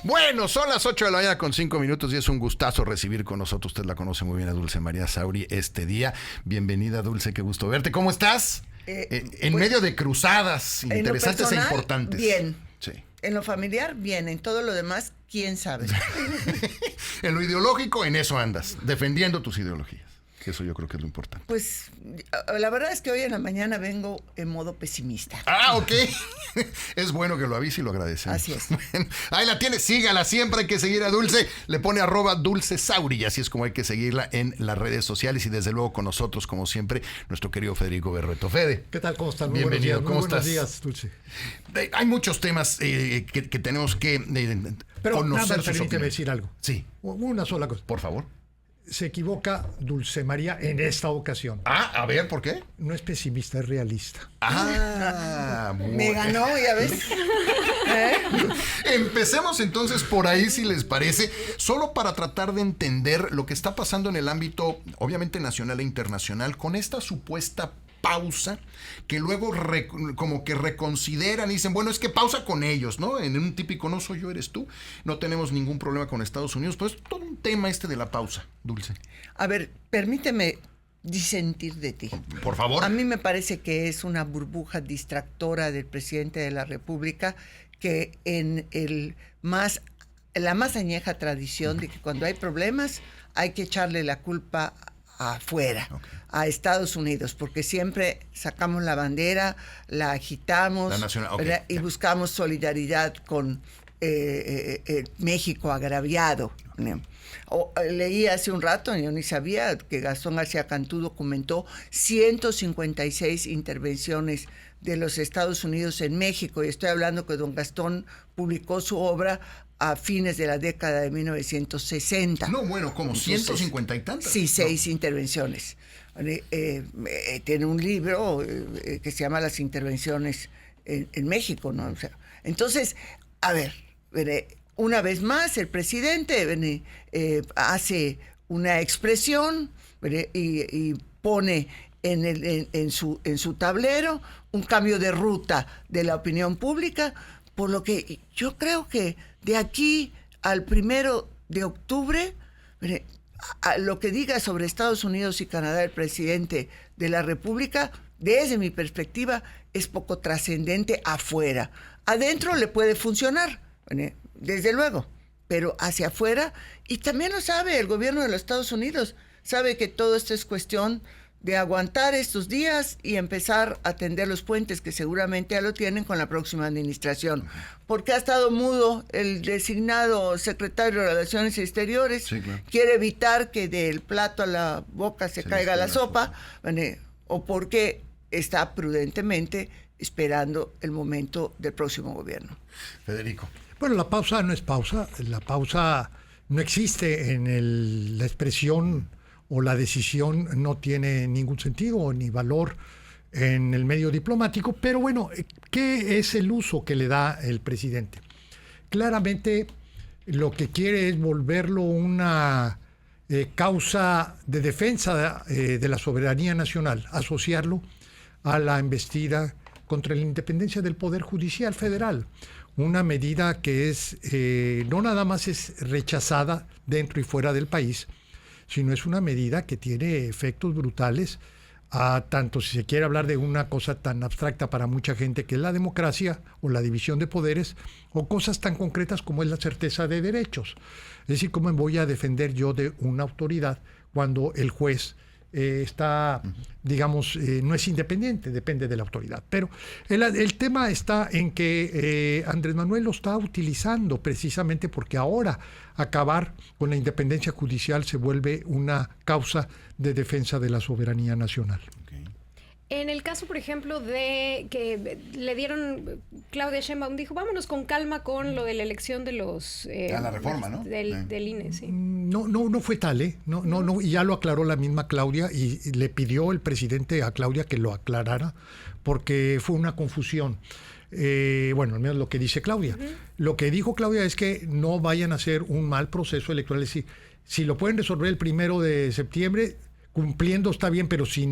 Bueno, son las 8 de la mañana con 5 minutos y es un gustazo recibir con nosotros. Usted la conoce muy bien a Dulce María Sauri este día. Bienvenida, Dulce, qué gusto verte. ¿Cómo estás? En medio de cruzadas interesantes personal, e importantes. Bien. Sí. En lo familiar, bien. En todo lo demás, quién sabe. En lo ideológico, en eso andas, defendiendo tus ideologías. Que eso yo creo que es lo importante. Pues la verdad es que hoy en la mañana vengo en modo pesimista. Ah, ok. Es bueno que lo avise y lo agradecemos. Así es. Bueno, ahí la tiene, sígala, siempre hay que seguir a Dulce. Le pone @DulceSauri y así es como hay que seguirla en las redes sociales y desde luego con nosotros, como siempre, nuestro querido Federico Berrueto. Fede. ¿Qué tal? ¿Cómo estás? Muy Bienvenido, buenos días. ¿cómo estás? Buenos días, Dulce. Hay muchos temas que tenemos que Pero conocer sus permíteme opiniones. decir algo. Sí, Una sola cosa. por favor. Se equivoca Dulce María en esta ocasión. Ah, a ver, ¿por qué? No es pesimista, es realista. Ah, Me ganó, ya ves. Empecemos entonces por ahí, si les parece, solo para tratar de entender lo que está pasando en el ámbito, obviamente nacional e internacional, con esta supuesta pausa que luego como que reconsideran y dicen, bueno, es que pausa con ellos, ¿no? En un típico no soy yo, eres tú. No tenemos ningún problema con Estados Unidos, pues es todo un tema de la pausa, Dulce. A ver, permíteme disentir de ti. Por favor. A mí me parece que es una burbuja distractora del presidente de la República que en la más añeja tradición de que cuando hay problemas hay que echarle la culpa afuera, a Estados Unidos, porque siempre sacamos la bandera, la agitamos, la nacional, y buscamos solidaridad con México agraviado. Leí hace un rato, yo ni sabía, que Gastón García Cantú documentó 156 intervenciones de los Estados Unidos en México, y estoy hablando que don Gastón publicó su obra a fines de la década de 1960. No, bueno, como 150 y tantas. Sí, 6 intervenciones. Tiene un libro que se llama Las intervenciones en México, ¿no? O sea, entonces, a ver, una vez más el presidente hace una expresión y pone en su tablero un cambio de ruta de la opinión pública, por lo que yo creo que de aquí al 1 de octubre, a lo que diga sobre Estados Unidos y Canadá el presidente de la República, desde mi perspectiva, es poco trascendente afuera. Adentro le puede funcionar, desde luego, pero hacia afuera, y también lo sabe el gobierno de los Estados Unidos, sabe que todo esto es cuestión de aguantar estos días y empezar a tender los puentes que seguramente ya lo tienen con la próxima administración. Porque ha estado mudo el designado secretario de Relaciones Exteriores. Sí, claro. Quiere evitar que del plato a la boca se caiga la sopa, o porque está prudentemente esperando el momento del próximo gobierno. Federico. Bueno, la pausa no es pausa. La pausa no existe en la expresión o la decisión, no tiene ningún sentido ni valor en el medio diplomático, pero bueno, ¿qué es el uso que le da el presidente? Claramente lo que quiere es volverlo una causa de defensa de la soberanía nacional, asociarlo a la embestida contra la independencia del Poder Judicial Federal. Una medida que es no nada más es rechazada dentro y fuera del país, sino es una medida que tiene efectos brutales, tanto si se quiere hablar de una cosa tan abstracta para mucha gente que es la democracia o la división de poderes, o cosas tan concretas como es la certeza de derechos. Es decir, ¿cómo voy a defender yo de una autoridad cuando el juez está, digamos, no es independiente, depende de la autoridad? Pero el tema está en que Andrés Manuel lo está utilizando precisamente porque ahora acabar con la independencia judicial se vuelve una causa de defensa de la soberanía nacional. En el caso, por ejemplo, de que le dieron, Claudia Sheinbaum dijo, vámonos con calma con lo de la elección de los... la reforma, ¿no? Del INE, sí. No fue tal, ¿eh? No, y ya lo aclaró la misma Claudia y le pidió el presidente a Claudia que lo aclarara porque fue una confusión. Bueno, al menos lo que dice Claudia. Lo que dijo Claudia es que no vayan a hacer un mal proceso electoral. Es decir, si lo pueden resolver el 1 de septiembre, cumpliendo está bien, pero si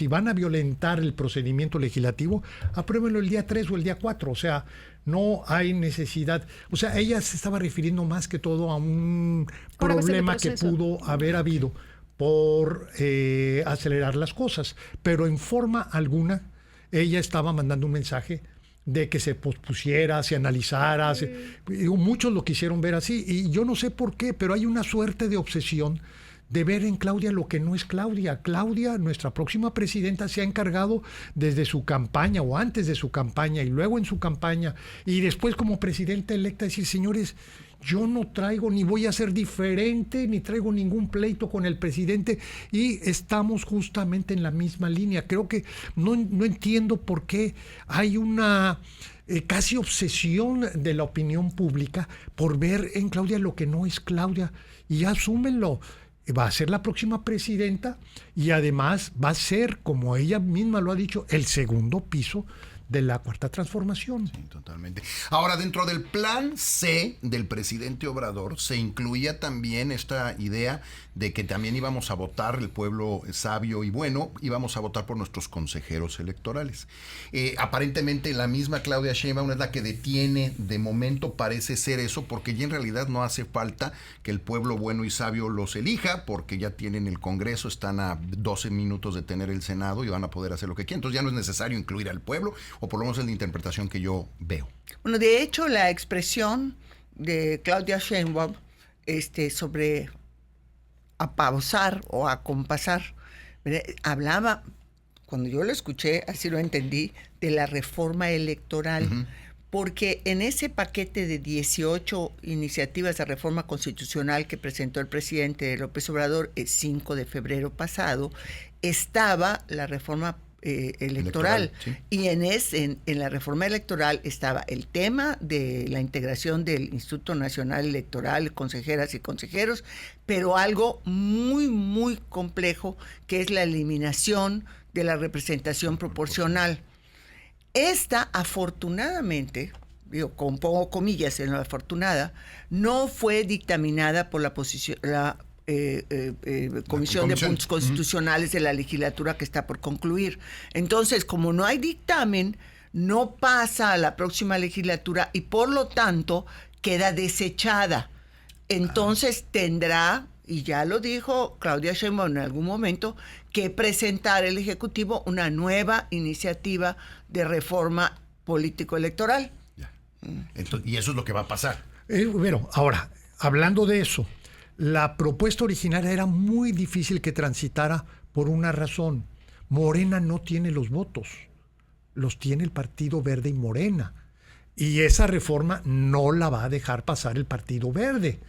van a violentar el procedimiento legislativo, apruébenlo el día 3 o el día 4, o sea, no hay necesidad. O sea, ella se estaba refiriendo más que todo a un problema que pudo haber habido por acelerar las cosas, pero en forma alguna ella estaba mandando un mensaje de que se pospusiera, se analizara. Muchos lo quisieron ver así, y yo no sé por qué, pero hay una suerte de obsesión de ver en Claudia lo que no es Claudia. Claudia, nuestra próxima presidenta, se ha encargado desde su campaña o antes de su campaña y luego en su campaña y después como presidenta electa decir, señores, yo no traigo ni voy a ser diferente, ni traigo ningún pleito con el presidente, y estamos justamente en la misma línea. Creo que no entiendo por qué hay una casi obsesión de la opinión pública por ver en Claudia lo que no es Claudia, y asúmenlo. Va a ser la próxima presidenta y además va a ser, como ella misma lo ha dicho, el segundo piso de la Cuarta Transformación. Sí, totalmente. Ahora, dentro del plan C del presidente Obrador se incluía también esta idea de que también íbamos a votar, el pueblo sabio y bueno, íbamos a votar por nuestros consejeros electorales. Aparentemente la misma Claudia Sheinbaum es la que detiene, de momento parece ser eso, porque ya en realidad no hace falta que el pueblo bueno y sabio los elija, porque ya tienen el Congreso, están a 12 minutos de tener el Senado y van a poder hacer lo que quieran. Entonces ya no es necesario incluir al pueblo, o por lo menos es la interpretación que yo veo. Bueno, de hecho, la expresión de Claudia Sheinbaum sobre apausar o acompasar, hablaba, cuando yo lo escuché, así lo entendí, de la reforma electoral, porque en ese paquete de 18 iniciativas de reforma constitucional que presentó el presidente López Obrador el 5 de febrero pasado, estaba la reforma electoral. Sí. Y en la reforma electoral estaba el tema de la integración del Instituto Nacional Electoral, consejeras y consejeros, pero algo muy, muy complejo, que es la eliminación de la representación proporcional. Esta, afortunadamente, pongo comillas en lo afortunada, no fue dictaminada por la Comisión de Puntos Constitucionales de la legislatura que está por concluir. Entonces, como no hay dictamen, no pasa a la próxima legislatura y por lo tanto queda desechada. Entonces tendrá, y ya lo dijo Claudia Sheinbaum en algún momento, que presentar el Ejecutivo una nueva iniciativa de reforma político-electoral. Entonces, y eso es lo que va a pasar. Bueno, ahora, hablando de eso, la propuesta originaria era muy difícil que transitara por una razón. Morena no tiene los votos, los tiene el Partido Verde y Morena. Y esa reforma no la va a dejar pasar el Partido Verde.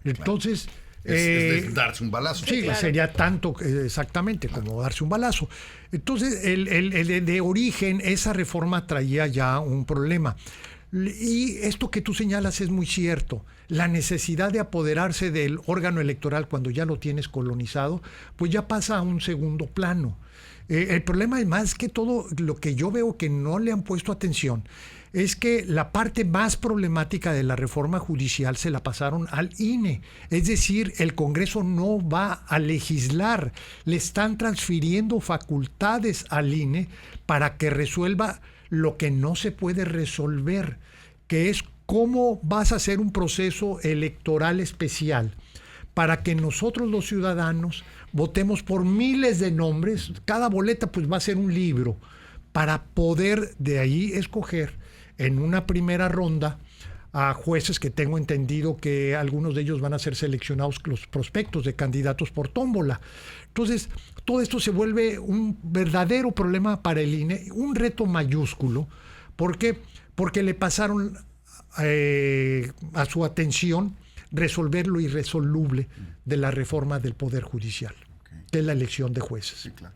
Entonces... Claro. Es darse un balazo. Sí, claro. Sería tanto exactamente como darse un balazo. Entonces, de origen, esa reforma traía ya un problema. Y esto que tú señalas es muy cierto. La necesidad de apoderarse del órgano electoral cuando ya lo tienes colonizado, pues ya pasa a un segundo plano. El problema es más que todo, lo que yo veo que no le han puesto atención, es que la parte más problemática de la reforma judicial se la pasaron al INE. Es decir, el Congreso no va a legislar. Le están transfiriendo facultades al INE para que resuelva lo que no se puede resolver, que es cómo vas a hacer un proceso electoral especial para que nosotros los ciudadanos votemos por miles de nombres. Cada boleta pues va a ser un libro para poder de ahí escoger en una primera ronda a jueces, que tengo entendido que algunos de ellos van a ser seleccionados los prospectos de candidatos por tómbola. Entonces, todo esto se vuelve un verdadero problema para el INE, un reto mayúsculo. ¿Por qué? Porque le pasaron a su atención resolver lo irresoluble de la reforma del Poder Judicial, que es la elección de jueces. Sí, claro.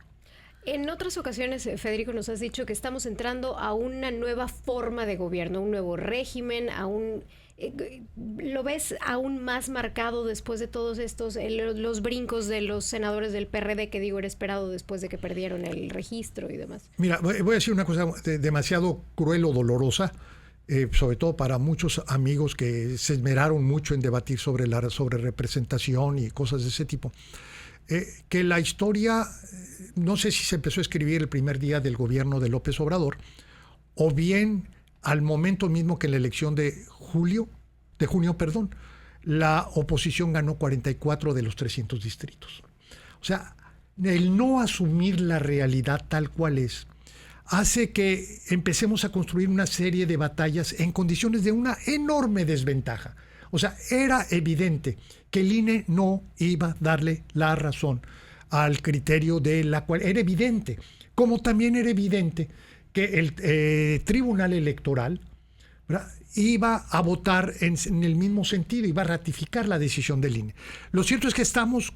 En otras ocasiones, Federico, nos has dicho que estamos entrando a una nueva forma de gobierno, un nuevo régimen, ¿lo ves aún más marcado después de todos estos, los brincos de los senadores del PRD, que digo, era esperado después de que perdieron el registro y demás? Mira, voy a decir una cosa demasiado cruel o dolorosa, sobre todo para muchos amigos que se esmeraron mucho en debatir sobre representación y cosas de ese tipo. que la historia, no sé si se empezó a escribir el primer día del gobierno de López Obrador, o bien al momento mismo que en la elección de junio, la oposición ganó 44 de los 300 distritos. O sea, el no asumir la realidad tal cual es, hace que empecemos a construir una serie de batallas en condiciones de una enorme desventaja. O sea, era evidente que el INE no iba a darle la razón al criterio de la cual era evidente, como también era evidente que el Tribunal Electoral, ¿verdad?, iba a votar en el mismo sentido, iba a ratificar la decisión del INE. Lo cierto es que estamos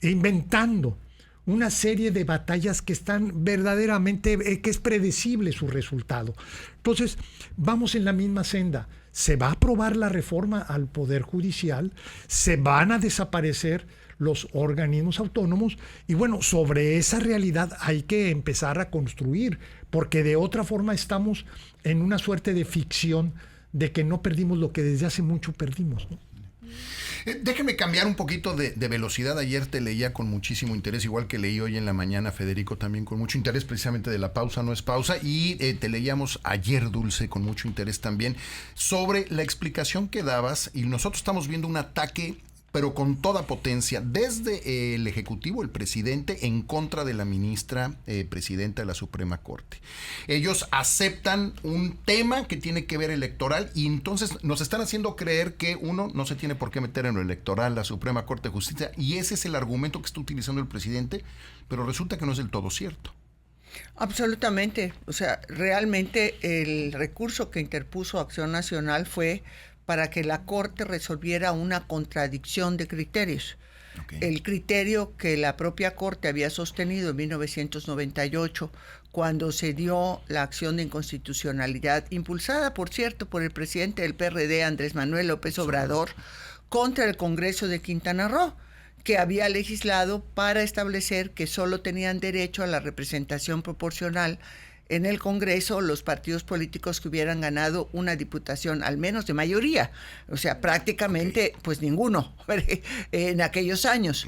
inventando una serie de batallas que están verdaderamente, que es predecible su resultado. Entonces, vamos en la misma senda. Se va a aprobar la reforma al Poder Judicial, se van a desaparecer los organismos autónomos y bueno, sobre esa realidad hay que empezar a construir, porque de otra forma estamos en una suerte de ficción de que no perdimos lo que desde hace mucho perdimos, ¿no? Déjeme cambiar un poquito de velocidad. Ayer te leía con muchísimo interés, igual que leí hoy en la mañana, Federico, también con mucho interés, precisamente de La Pausa No es Pausa, y te leíamos ayer, Dulce, con mucho interés también, sobre la explicación que dabas, y nosotros estamos viendo un ataque, pero con toda potencia, desde el Ejecutivo, el presidente, en contra de la ministra presidenta de la Suprema Corte. Ellos aceptan un tema que tiene que ver electoral y entonces nos están haciendo creer que uno no se tiene por qué meter en lo electoral, la Suprema Corte de Justicia, y ese es el argumento que está utilizando el presidente, pero resulta que no es del todo cierto. Absolutamente. O sea, realmente el recurso que interpuso Acción Nacional fue para que la Corte resolviera una contradicción de criterios. Okay. El criterio que la propia Corte había sostenido en 1998, cuando se dio la acción de inconstitucionalidad, impulsada, por cierto, por el presidente del PRD, Andrés Manuel López Obrador, contra el Congreso de Quintana Roo, que había legislado para establecer que solo tenían derecho a la representación proporcional en el Congreso los partidos políticos que hubieran ganado una diputación, al menos de mayoría, o sea, prácticamente pues ninguno en aquellos años.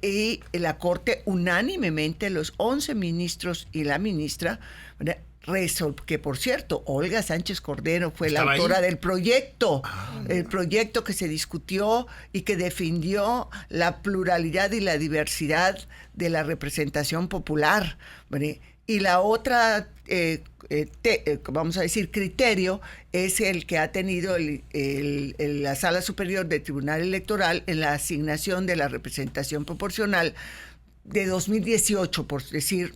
Y la Corte unánimemente, los 11 ministros y la ministra, que por cierto, Olga Sánchez Cordero fue la autora del proyecto, el proyecto que se discutió y que defendió la pluralidad y la diversidad de la representación popular, y la otra, vamos a decir, criterio es el que ha tenido la Sala Superior del Tribunal Electoral en la asignación de la representación proporcional de 2018, por decir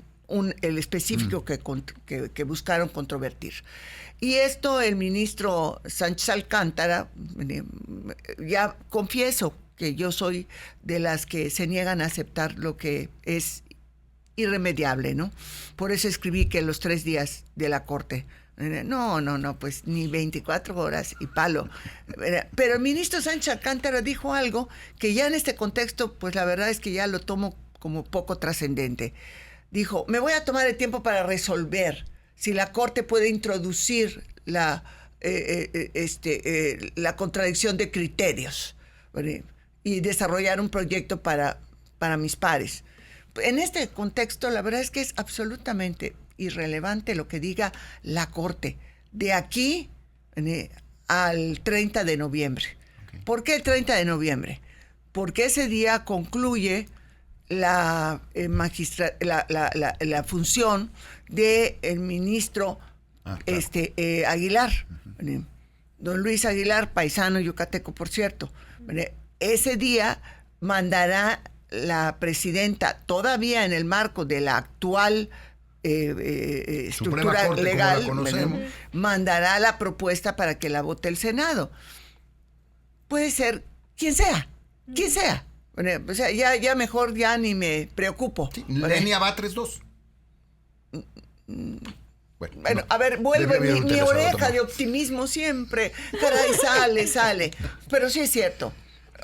el específico que buscaron controvertir. Y esto el ministro Sánchez Alcántara, ya confieso que yo soy de las que se niegan a aceptar lo que es irremediable, ¿no? Por eso escribí que los 3 días de la Corte, no, pues ni 24 horas y palo. Pero el ministro Sánchez Alcántara dijo algo que ya en este contexto, pues la verdad es que ya lo tomo como poco trascendente. Dijo, me voy a tomar el tiempo para resolver si la Corte puede introducir la contradicción de criterios, ¿verdad?, y desarrollar un proyecto para mis pares. En este contexto, la verdad es que es absolutamente irrelevante lo que diga la Corte de aquí al 30 de noviembre. Okay. ¿Por qué el 30 de noviembre? Porque ese día concluye la función del ministro Aguilar, don Luis Aguilar, paisano yucateco, por cierto. Ese día mandará la presidenta, todavía en el marco de la actual estructura Corte, legal, mandará la propuesta para que la vote el Senado. Puede ser quien sea. O sea, ya mejor ya ni me preocupo. Sí, Lenia va 3-2. Bueno, a ver, vuelve mi oreja de optimismo siempre. Caray, sale. Pero sí es cierto.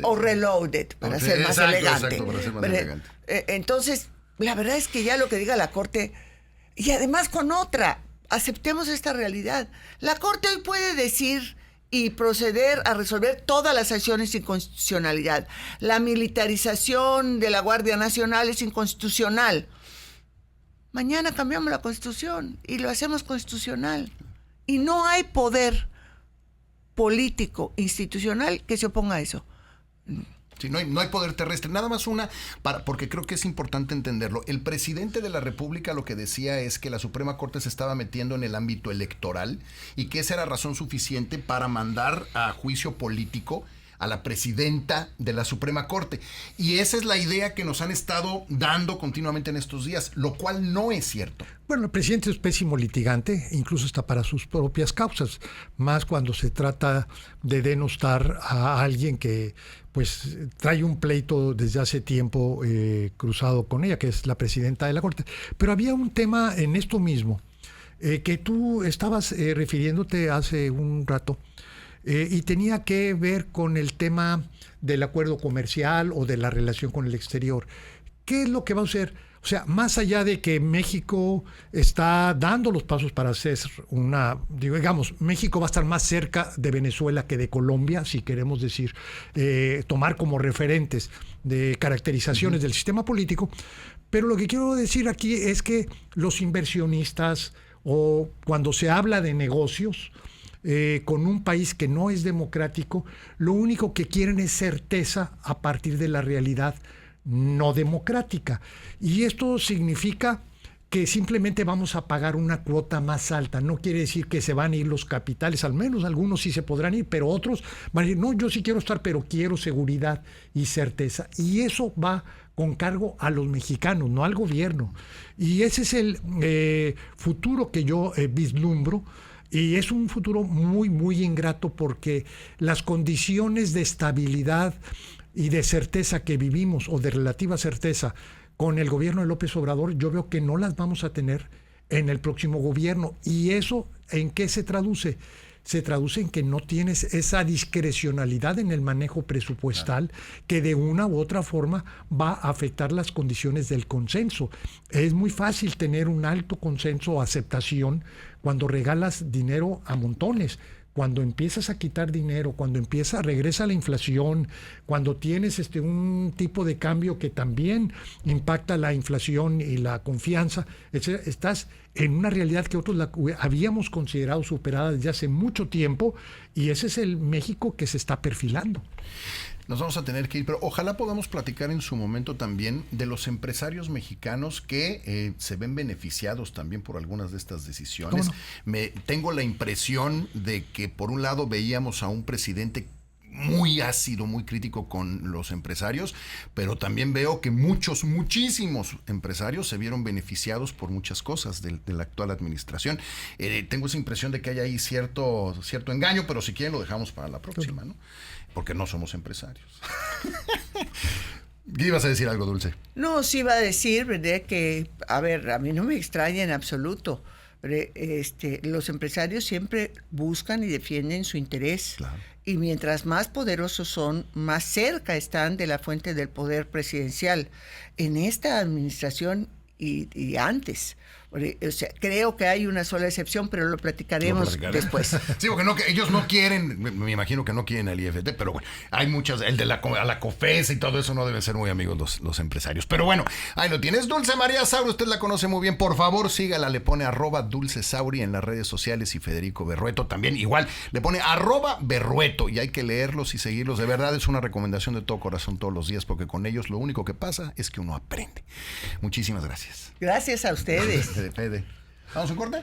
O reloaded, para ser más elegante. Exacto, para ser más elegante. Entonces, la verdad es que ya lo que diga la Corte, y además con otra, aceptemos esta realidad. La Corte hoy puede decir y proceder a resolver todas las acciones de inconstitucionalidad. La militarización de la Guardia Nacional es inconstitucional. Mañana cambiamos la Constitución y lo hacemos constitucional. Y no hay poder político, institucional que se oponga a eso. Sí, no hay poder terrestre. Nada más porque creo que es importante entenderlo. El presidente de la República lo que decía es que la Suprema Corte se estaba metiendo en el ámbito electoral y que esa era razón suficiente para mandar a juicio político a la presidenta de la Suprema Corte. Y esa es la idea que nos han estado dando continuamente en estos días, lo cual no es cierto. Bueno, el presidente es pésimo litigante, incluso está para sus propias causas, más cuando se trata de denostar a alguien que pues trae un pleito desde hace tiempo cruzado con ella, que es la presidenta de la Corte. Pero había un tema en esto mismo, que tú estabas refiriéndote hace un rato, y tenía que ver con el tema del acuerdo comercial o de la relación con el exterior. ¿Qué es lo que va a hacer? O sea, más allá de que México está dando los pasos para hacer digamos, México va a estar más cerca de Venezuela que de Colombia, si queremos decir, tomar como referentes de caracterizaciones del sistema político. Pero lo que quiero decir aquí es que los inversionistas, o cuando se habla de negocios, con un país que no es democrático, lo único que quieren es certeza a partir de la realidad no democrática. Y esto significa que simplemente vamos a pagar una cuota más alta. No quiere decir que se van a ir los capitales, al menos algunos sí se podrán ir, pero otros van a decir, no, yo sí quiero estar, pero quiero seguridad y certeza. Y eso va con cargo a los mexicanos, no al gobierno. Y ese es el futuro que yo vislumbro. Y es un futuro muy, muy ingrato porque las condiciones de estabilidad y de certeza que vivimos, o de relativa certeza, con el gobierno de López Obrador, yo veo que no las vamos a tener en el próximo gobierno. ¿Y eso en qué se traduce? Se traduce en que no tienes esa discrecionalidad en el manejo presupuestal que de una u otra forma va a afectar las condiciones del consenso. Es muy fácil tener un alto consenso o aceptación cuando regalas dinero a montones. Cuando empiezas a quitar dinero, cuando regresa la inflación, cuando tienes un tipo de cambio que también impacta la inflación y la confianza, estás en una realidad que otros habíamos considerado superada desde hace mucho tiempo, y ese es el México que se está perfilando. Nos vamos a tener que ir, pero ojalá podamos platicar en su momento también de los empresarios mexicanos que se ven beneficiados también por algunas de estas decisiones. Tengo la impresión de que por un lado veíamos a un presidente muy ácido, muy crítico con los empresarios, pero también veo que muchísimos empresarios se vieron beneficiados por muchas cosas de la actual administración. Tengo esa impresión de que hay ahí cierto engaño, pero si quieren lo dejamos para la próxima, ¿no? Porque no somos empresarios. ¿Qué ibas a decir algo, Dulce? No, sí iba a decir, ¿verdad? Que, a ver, a mí no me extraña en absoluto. Los empresarios siempre buscan y defienden su interés. Claro. Y mientras más poderosos son, más cerca están de la fuente del poder presidencial. En esta administración y antes. O sea, creo que hay una sola excepción, pero lo platicaremos después. Sí, porque ellos no quieren, me imagino que no quieren al IFT, pero bueno, hay muchas, a la COFES y todo eso no deben ser muy amigos los empresarios. Pero bueno, ahí lo tienes. Dulce María Sauri, usted la conoce muy bien. Por favor, sígala, le pone @DulceSauri en las redes sociales, y Federico Berrueto también, igual, le pone @Berrueto, y hay que leerlos y seguirlos. De verdad, es una recomendación de todo corazón todos los días, porque con ellos lo único que pasa es que uno aprende. Muchísimas gracias. Gracias a ustedes. Fede. ¿Vamos a un corte?